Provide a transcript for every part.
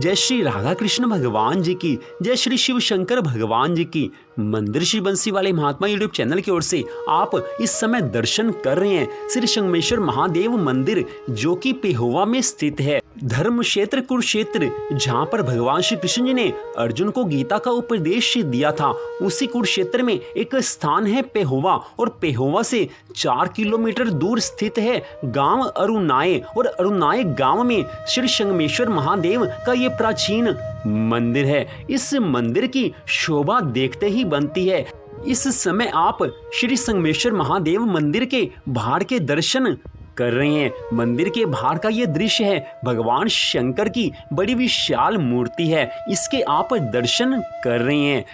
जय श्री राधा कृष्ण भगवान जी की, जय श्री शिव शंकर भगवान जी की। मंदिर श्री बंसी वाले महात्मा यूट्यूब चैनल की ओर से आप इस समय दर्शन कर रहे हैं श्री संगमेश्वर महादेव मंदिर, जो कि पेहोवा में स्थित है। धर्म क्षेत्र कुरुक्षेत्र, जहाँ पर भगवान श्री कृष्ण जी ने अर्जुन को गीता का उपदेश दिया था, उसी कुरुक्षेत्र में एक स्थान है पेहोवा, और पेहोवा से 4 किलोमीटर दूर स्थित है गांव अरुनाए, और अरुनाए गांव में श्री संगमेश्वर महादेव का ये प्राचीन मंदिर है। इस मंदिर की शोभा देखते ही बनती है। इस समय आप श्री संगमेश्वर महादेव मंदिर के बाहर के दर्शन कर रहे हैं। मंदिर के बाहर का ये दृश्य है, भगवान शंकर की बड़ी विशाल मूर्ति है, इसके आप दर्शन कर रहे हैं।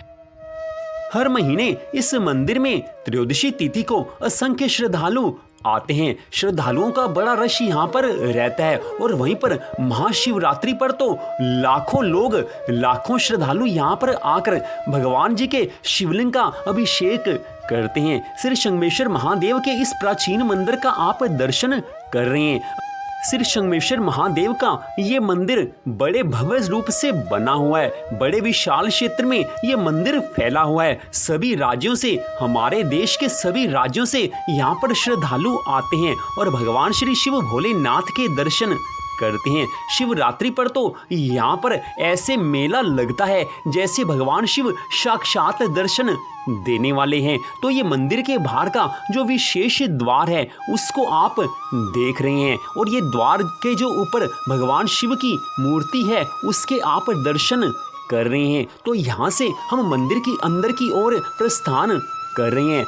हर महीने इस मंदिर में त्रयोदशी तिथि को असंख्य श्रद्धालु आते हैं। श्रद्धालुओं का बड़ा रश यहाँ पर रहता है, और वहीं पर महाशिवरात्रि पर तो लाखों श्रद्धालु यहाँ पर आकर भगवान जी के शिवलिंग का अभिषेक करते हैं। श्री संगमेश्वर महादेव के इस प्राचीन मंदिर का आप दर्शन कर रहे हैं। श्री संगमेश्वर महादेव का ये मंदिर बड़े भव्य रूप से बना हुआ है। बड़े विशाल क्षेत्र में ये मंदिर फैला हुआ है। सभी राज्यों से, हमारे देश के सभी राज्यों से यहाँ पर श्रद्धालु आते हैं और भगवान श्री शिव भोलेनाथ के दर्शन करते हैं। शिवरात्रि पर तो यहाँ पर ऐसे मेला लगता है जैसे भगवान शिव साक्षात दर्शन देने वाले हैं। तो ये मंदिर के बाहर का जो विशेष द्वार है उसको आप देख रहे हैं, और ये द्वार के जो ऊपर भगवान शिव की मूर्ति है उसके आप दर्शन कर रहे हैं। तो यहाँ से हम मंदिर की अंदर की ओर प्रस्थान कर रहे हैं।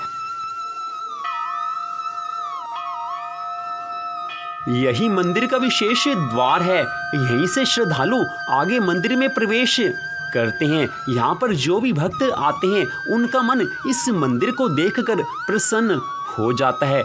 यही मंदिर का विशेष द्वार है। यहीं से श्रद्धालु आगे मंदिर में प्रवेश करते हैं। यहाँ पर जो भी भक्त आते हैं उनका मन इस मंदिर को देखकर प्रसन्न हो जाता है।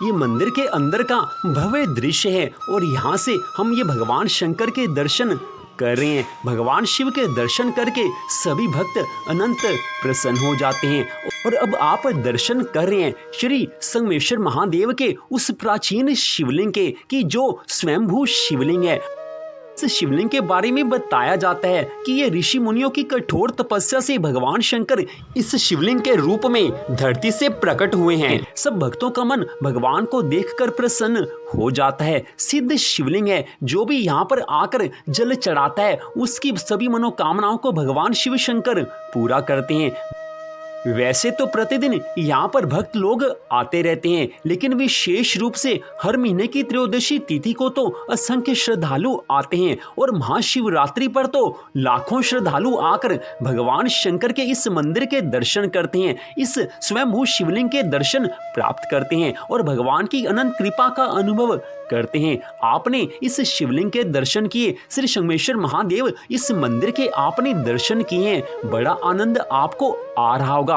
ये मंदिर के अंदर का भव्य दृश्य है, और यहाँ से हम ये भगवान शंकर के दर्शन कर रहे हैं। भगवान शिव के दर्शन करके सभी भक्त अनंत प्रसन्न हो जाते हैं। और अब आप दर्शन कर रहे हैं श्री संगमेश्वर महादेव के उस प्राचीन शिवलिंग के, कि जो स्वयंभू शिवलिंग है। इस शिवलिंग के बारे में बताया जाता है कि ये ऋषि मुनियों की कठोर तपस्या से भगवान शंकर इस शिवलिंग के रूप में धरती से प्रकट हुए हैं। सब भक्तों का मन भगवान को देखकर प्रसन्न हो जाता है। सिद्ध शिवलिंग है, जो भी यहाँ पर आकर जल चढ़ाता है उसकी सभी मनोकामनाओं को भगवान शिव शंकर पूरा करते हैं। वैसे तो प्रतिदिन यहाँ पर भक्त लोग आते रहते हैं, लेकिन विशेष रूप से हर महीने की त्रयोदशी तिथि को तो असंख्य श्रद्धालु आते हैं, और महाशिवरात्रि पर तो लाखों श्रद्धालु आकर भगवान शंकर के इस मंदिर के दर्शन करते हैं, इस स्वयंभू शिवलिंग के दर्शन प्राप्त करते हैं और भगवान की अनंत कृपा का अनुभव करते हैं। आपने इस शिवलिंग के दर्शन किए, श्री संगमेश्वर महादेव इस मंदिर के आपने दर्शन किए हैं, बड़ा आनंद आपको आ रहा होगा।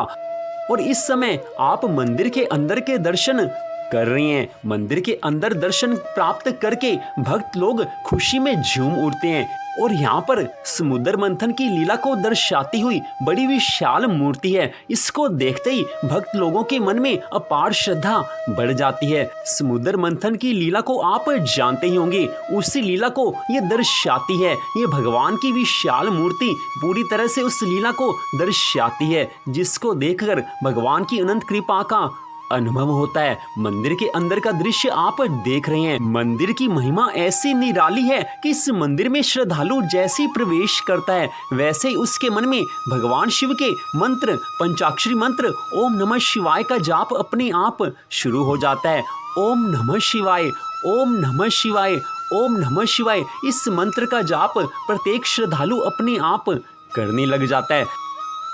और इस समय आप मंदिर के अंदर के दर्शन कर रहे हैं। मंदिर के अंदर दर्शन प्राप्त करके भक्त लोग खुशी में झूम उठते हैं, और यहाँ पर समुद्र मंथन की लीला को दर्शाती हुई बड़ी विशाल मूर्ति है। इसको देखते ही भक्त लोगों के मन में अपार श्रद्धा बढ़ जाती है। समुद्र मंथन की लीला को आप जानते ही होंगे, उसी लीला को ये दर्शाती है। ये भगवान की विशाल मूर्ति पूरी तरह से उस लीला को दर्शाती है, जिसको देखकर भगवान की अनंत कृपा का अनुभव होता है। मंदिर के अंदर का दृश्य आप देख रहे हैं। मंदिर की महिमा ऐसी निराली है कि इस मंदिर में श्रद्धालु जैसे ही प्रवेश करता है वैसे ही उसके मन में भगवान शिव के मंत्र, पंचाक्षरी मंत्र ओम नमः शिवाय का जाप अपने आप शुरू हो जाता है। ओम नमः शिवाय, ओम नमः शिवाय, ओम नमः शिवाय, इस मंत्र का जाप प्रत्येक श्रद्धालु अपने आप करने लग जाता है।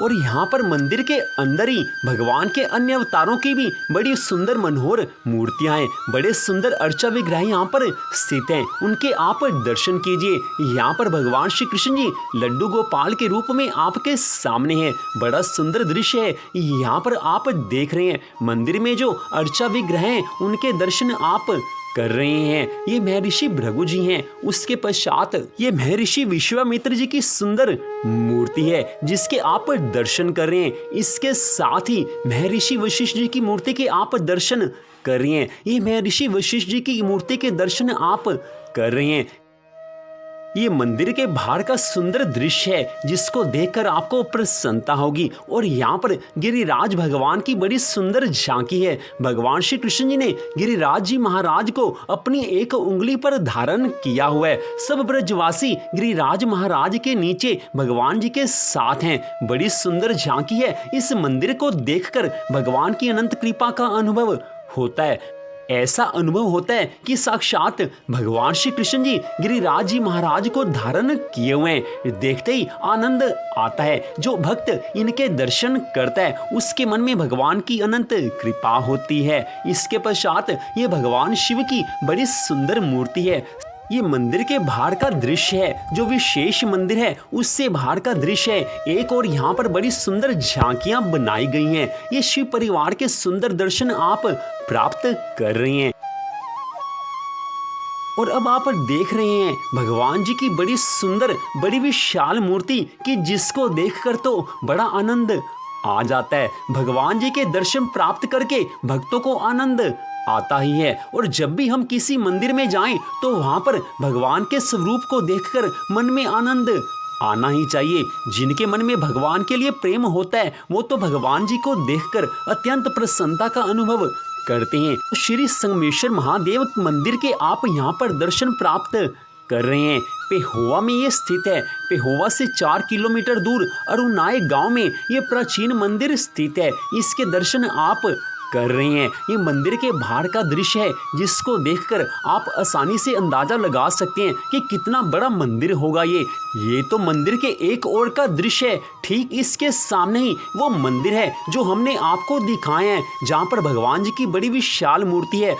और यहाँ पर मंदिर के अंदर ही भगवान के अन्य अवतारों की भी बड़ी सुंदर मनोहर मूर्तियां हैं। बड़े सुंदर अर्चा विग्रह यहाँ पर स्थित हैं, उनके आप दर्शन कीजिए। यहाँ पर भगवान श्री कृष्ण जी लड्डू गोपाल के रूप में आपके सामने हैं। बड़ा सुंदर दृश्य है यहाँ पर आप देख रहे हैं। मंदिर में जो अर्चा विग्रह हैं उनके दर्शन आप कर रहे हैं। ये महर्षि भृगु जी हैं। उसके पश्चात ये महर्षि विश्वामित्र जी की सुंदर मूर्ति है जिसके आप दर्शन कर रहे हैं। इसके साथ ही महर्षि वशिष्ठ जी की मूर्ति के आप दर्शन कर रहे हैं। ये महर्षि वशिष्ठ जी की मूर्ति के दर्शन आप कर रहे हैं। ये मंदिर के बाहर का सुंदर दृश्य है जिसको देखकर आपको प्रसन्नता होगी। और यहाँ पर गिरिराज भगवान की बड़ी सुंदर झांकी है। भगवान श्री कृष्ण जी ने गिरिराज जी महाराज को अपनी एक उंगली पर धारण किया हुआ है। सब ब्रजवासी गिरिराज महाराज के नीचे भगवान जी के साथ हैं। बड़ी सुंदर झांकी है। इस मंदिर को देखकर भगवान की अनंत कृपा का अनुभव होता है। ऐसा अनुभव होता है कि साक्षात भगवान श्री कृष्ण जी गिरिराज जी महाराज को धारण किए हुए हैं। देखते ही आनंद आता है। जो भक्त इनके दर्शन करता है उसके मन में भगवान की अनंत कृपा होती है। इसके पश्चात ये भगवान शिव की बड़ी सुंदर मूर्ति है। ये मंदिर के बाहर का दृश्य है। जो विशेष मंदिर है उससे बाहर का दृश्य है एक। और यहाँ पर बड़ी सुंदर झांकियां बनाई गई हैं। ये शिव परिवार के सुंदर दर्शन आप प्राप्त कर रहे हैं। और अब आप देख रहे हैं भगवान जी की बड़ी सुंदर बड़ी विशाल मूर्ति कि जिसको देखकर तो बड़ा आनंद आ जाता है। भगवान जी के दर्शन प्राप्त करके भक्तों को आनंद आता ही है। और जब भी हम किसी मंदिर में जाएं तो वहां पर भगवान के स्वरूप को देखकर मन में आनंद आना ही चाहिए। जिनके मन में भगवान के लिए प्रेम होता है वो तो भगवान जी को देखकर अत्यंत प्रसन्नता का अनुभव करते हैं। श्री संगमेश्वर महादेव मंदिर के आप यहाँ पर दर्शन प्राप्त कर रहे हैं। पेहोवा में ये स्थित है। पेहोवा से 4 किलोमीटर दूर अरुनाई गांव में ये प्राचीन मंदिर स्थित है। इसके दर्शन आप कर रहे हैं। ये मंदिर के बाहर का दृश्य है जिसको देखकर आप आसानी से अंदाजा लगा सकते हैं कि कितना बड़ा मंदिर होगा ये तो मंदिर के एक ओर का दृश्य है। ठीक इसके सामने ही वो मंदिर है जो हमने आपको दिखाए हैं जहाँ पर भगवान जी की बड़ी विशाल मूर्ति है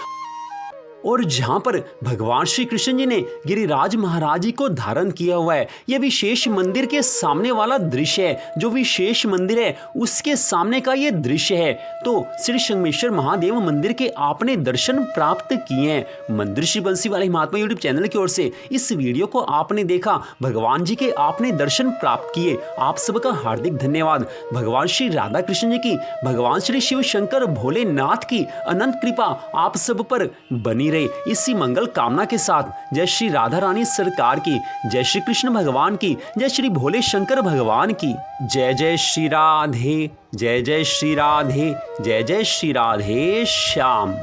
और जहाँ पर भगवान श्री कृष्ण जी ने गिरिराज महाराज जी को धारण किया हुआ है। यह विशेष मंदिर के सामने वाला दृश्य है। जो विशेष मंदिर है उसके सामने का ये दृश्य है। तो श्री संगमेश्वर महादेव मंदिर के आपने दर्शन प्राप्त किए हैं। मंदिर श्री बंसी वाले महात्मा यूट्यूब चैनल की ओर से इस वीडियो को आपने देखा, भगवान जी के आपने दर्शन प्राप्त किए, आप सबका हार्दिक धन्यवाद। भगवान श्री राधा कृष्ण जी की, भगवान श्री शिव शंकर भोलेनाथ की अनंत कृपा आप सब पर बनी रहे। इसी मंगल कामना के साथ जय श्री राधा रानी सरकार की, जय श्री कृष्ण भगवान की, जय श्री भोले शंकर भगवान की। जय जय श्री राधे, जय जय श्री राधे, जय जय श्री राधे श्याम।